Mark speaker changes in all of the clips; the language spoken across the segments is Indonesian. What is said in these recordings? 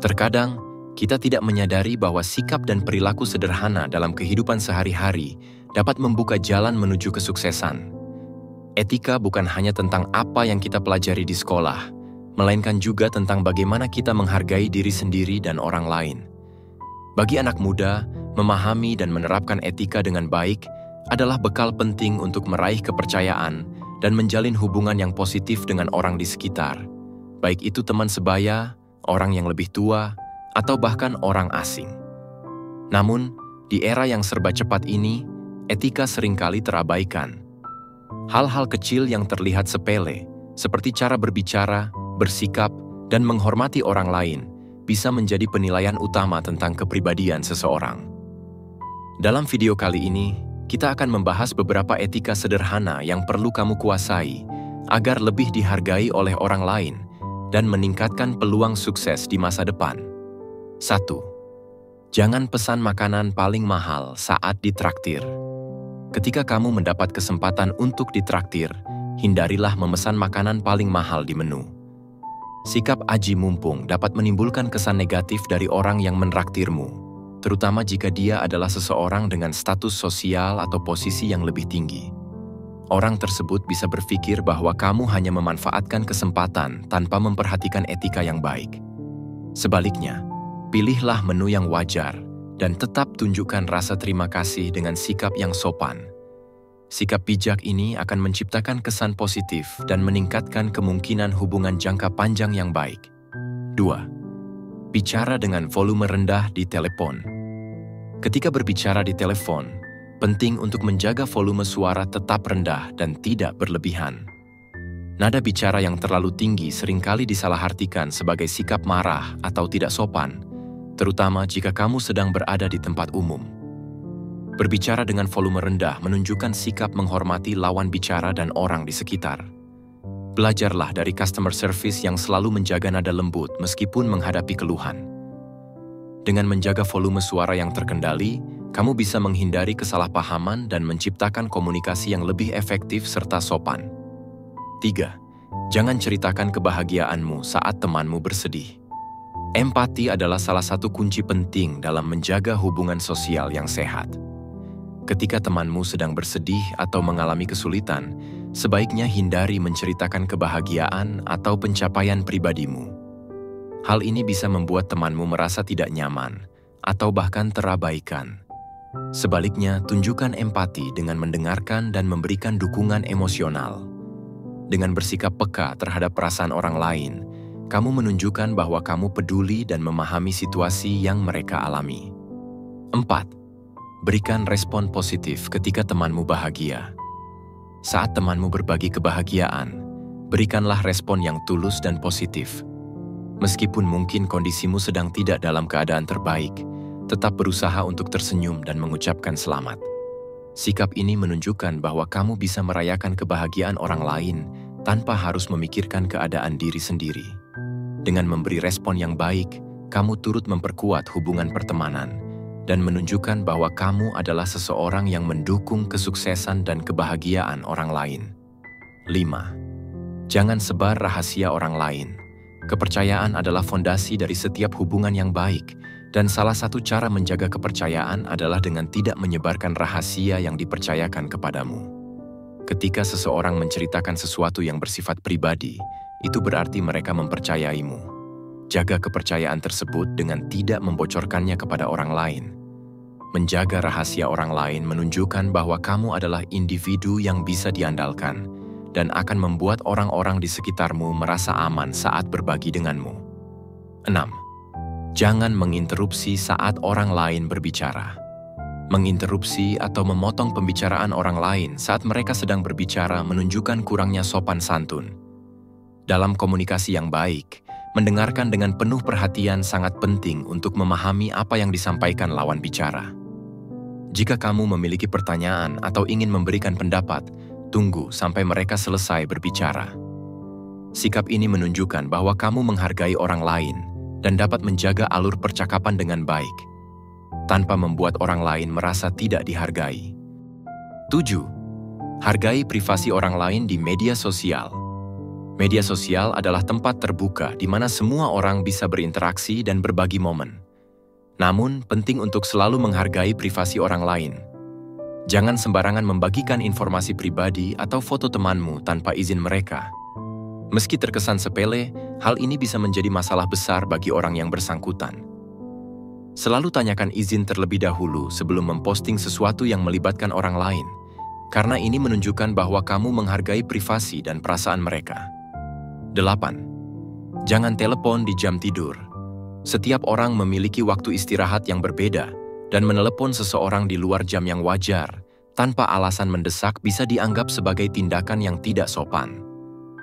Speaker 1: Terkadang, kita tidak menyadari bahwa sikap dan perilaku sederhana dalam kehidupan sehari-hari dapat membuka jalan menuju kesuksesan. Etika bukan hanya tentang apa yang kita pelajari di sekolah, melainkan juga tentang bagaimana kita menghargai diri sendiri dan orang lain. Bagi anak muda, memahami dan menerapkan etika dengan baik adalah bekal penting untuk meraih kepercayaan dan menjalin hubungan yang positif dengan orang di sekitar, baik itu teman sebaya, orang yang lebih tua, atau bahkan orang asing. Namun, di era yang serba cepat ini, etika seringkali terabaikan. Hal-hal kecil yang terlihat sepele, seperti cara berbicara, bersikap, dan menghormati orang lain, bisa menjadi penilaian utama tentang kepribadian seseorang. Dalam video kali ini, kita akan membahas beberapa etika sederhana yang perlu kamu kuasai agar lebih dihargai oleh orang lain dan meningkatkan peluang sukses di masa depan. 1. Jangan pesan makanan paling mahal saat ditraktir. Ketika kamu mendapat kesempatan untuk ditraktir, hindarilah memesan makanan paling mahal di menu. Sikap aji mumpung dapat menimbulkan kesan negatif dari orang yang menraktirmu, terutama jika dia adalah seseorang dengan status sosial atau posisi yang lebih tinggi. Orang tersebut bisa berpikir bahwa kamu hanya memanfaatkan kesempatan tanpa memperhatikan etika yang baik. Sebaliknya, pilihlah menu yang wajar dan tetap tunjukkan rasa terima kasih dengan sikap yang sopan. Sikap bijak ini akan menciptakan kesan positif dan meningkatkan kemungkinan hubungan jangka panjang yang baik. 2. Bicara dengan volume rendah di telepon. Ketika berbicara di telepon, penting untuk menjaga volume suara tetap rendah dan tidak berlebihan. Nada bicara yang terlalu tinggi seringkali disalahartikan sebagai sikap marah atau tidak sopan, terutama jika kamu sedang berada di tempat umum. Berbicara dengan volume rendah menunjukkan sikap menghormati lawan bicara dan orang di sekitar. Belajarlah dari customer service yang selalu menjaga nada lembut meskipun menghadapi keluhan. Dengan menjaga volume suara yang terkendali, kamu bisa menghindari kesalahpahaman dan menciptakan komunikasi yang lebih efektif serta sopan. 3. Jangan ceritakan kebahagiaanmu saat temanmu bersedih. Empati adalah salah satu kunci penting dalam menjaga hubungan sosial yang sehat. Ketika temanmu sedang bersedih atau mengalami kesulitan, sebaiknya hindari menceritakan kebahagiaan atau pencapaian pribadimu. Hal ini bisa membuat temanmu merasa tidak nyaman atau bahkan terabaikan. Sebaliknya, tunjukkan empati dengan mendengarkan dan memberikan dukungan emosional. Dengan bersikap peka terhadap perasaan orang lain, kamu menunjukkan bahwa kamu peduli dan memahami situasi yang mereka alami. 4. Berikan respon positif ketika temanmu bahagia. Saat temanmu berbagi kebahagiaan, berikanlah respon yang tulus dan positif. Meskipun mungkin kondisimu sedang tidak dalam keadaan terbaik, tetap berusaha untuk tersenyum dan mengucapkan selamat. Sikap ini menunjukkan bahwa kamu bisa merayakan kebahagiaan orang lain tanpa harus memikirkan keadaan diri sendiri. Dengan memberi respon yang baik, kamu turut memperkuat hubungan pertemanan dan menunjukkan bahwa kamu adalah seseorang yang mendukung kesuksesan dan kebahagiaan orang lain. 5. Jangan sebar rahasia orang lain. Kepercayaan adalah fondasi dari setiap hubungan yang baik, dan salah satu cara menjaga kepercayaan adalah dengan tidak menyebarkan rahasia yang dipercayakan kepadamu. Ketika seseorang menceritakan sesuatu yang bersifat pribadi, itu berarti mereka mempercayaimu. Jaga kepercayaan tersebut dengan tidak membocorkannya kepada orang lain. Menjaga rahasia orang lain menunjukkan bahwa kamu adalah individu yang bisa diandalkan dan akan membuat orang-orang di sekitarmu merasa aman saat berbagi denganmu. 6. Jangan menginterupsi saat orang lain berbicara. Menginterupsi atau memotong pembicaraan orang lain saat mereka sedang berbicara menunjukkan kurangnya sopan santun. Dalam komunikasi yang baik, mendengarkan dengan penuh perhatian sangat penting untuk memahami apa yang disampaikan lawan bicara. Jika kamu memiliki pertanyaan atau ingin memberikan pendapat, tunggu sampai mereka selesai berbicara. Sikap ini menunjukkan bahwa kamu menghargai orang lain dan dapat menjaga alur percakapan dengan baik, tanpa membuat orang lain merasa tidak dihargai. 7. Hargai privasi orang lain di media sosial. Media sosial adalah tempat terbuka di mana semua orang bisa berinteraksi dan berbagi momen. Namun, penting untuk selalu menghargai privasi orang lain. Jangan sembarangan membagikan informasi pribadi atau foto temanmu tanpa izin mereka. Meski terkesan sepele, hal ini bisa menjadi masalah besar bagi orang yang bersangkutan. Selalu tanyakan izin terlebih dahulu sebelum memposting sesuatu yang melibatkan orang lain, karena ini menunjukkan bahwa kamu menghargai privasi dan perasaan mereka. 8. Jangan telepon di jam tidur. Setiap orang memiliki waktu istirahat yang berbeda, dan menelepon seseorang di luar jam yang wajar, tanpa alasan mendesak bisa dianggap sebagai tindakan yang tidak sopan.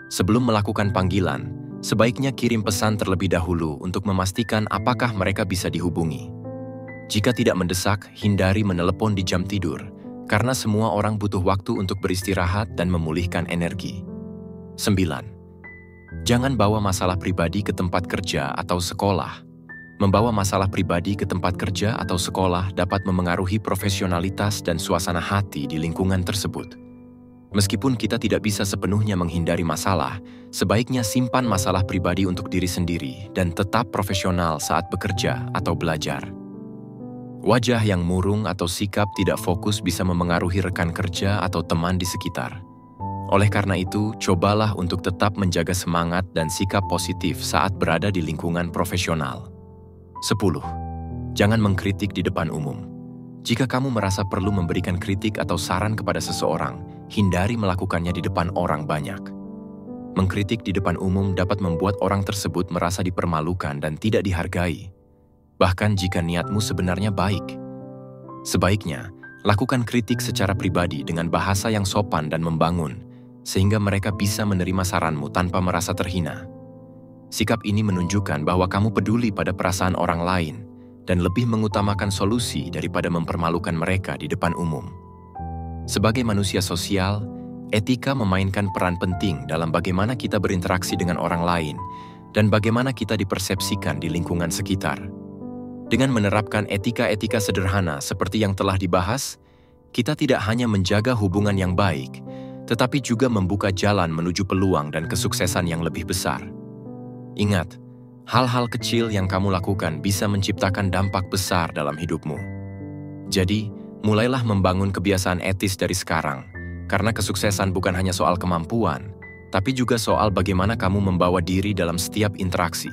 Speaker 1: Sebelum melakukan panggilan, sebaiknya kirim pesan terlebih dahulu untuk memastikan apakah mereka bisa dihubungi. Jika tidak mendesak, hindari menelepon di jam tidur, karena semua orang butuh waktu untuk beristirahat dan memulihkan energi. 9. Jangan bawa masalah pribadi ke tempat kerja atau sekolah. Membawa masalah pribadi ke tempat kerja atau sekolah dapat memengaruhi profesionalitas dan suasana hati di lingkungan tersebut. Meskipun kita tidak bisa sepenuhnya menghindari masalah, sebaiknya simpan masalah pribadi untuk diri sendiri dan tetap profesional saat bekerja atau belajar. Wajah yang murung atau sikap tidak fokus bisa memengaruhi rekan kerja atau teman di sekitar. Oleh karena itu, cobalah untuk tetap menjaga semangat dan sikap positif saat berada di lingkungan profesional. 10. Jangan mengkritik di depan umum. Jika kamu merasa perlu memberikan kritik atau saran kepada seseorang, hindari melakukannya di depan orang banyak. Mengkritik di depan umum dapat membuat orang tersebut merasa dipermalukan dan tidak dihargai. Bahkan jika niatmu sebenarnya baik. Sebaiknya, lakukan kritik secara pribadi dengan bahasa yang sopan dan membangun, sehingga mereka bisa menerima saranmu tanpa merasa terhina. Sikap ini menunjukkan bahwa kamu peduli pada perasaan orang lain dan lebih mengutamakan solusi daripada mempermalukan mereka di depan umum. Sebagai manusia sosial, etika memainkan peran penting dalam bagaimana kita berinteraksi dengan orang lain dan bagaimana kita dipersepsikan di lingkungan sekitar. Dengan menerapkan etika-etika sederhana seperti yang telah dibahas, kita tidak hanya menjaga hubungan yang baik, tetapi juga membuka jalan menuju peluang dan kesuksesan yang lebih besar. Ingat, hal-hal kecil yang kamu lakukan bisa menciptakan dampak besar dalam hidupmu. Jadi, mulailah membangun kebiasaan etis dari sekarang, karena kesuksesan bukan hanya soal kemampuan, tapi juga soal bagaimana kamu membawa diri dalam setiap interaksi.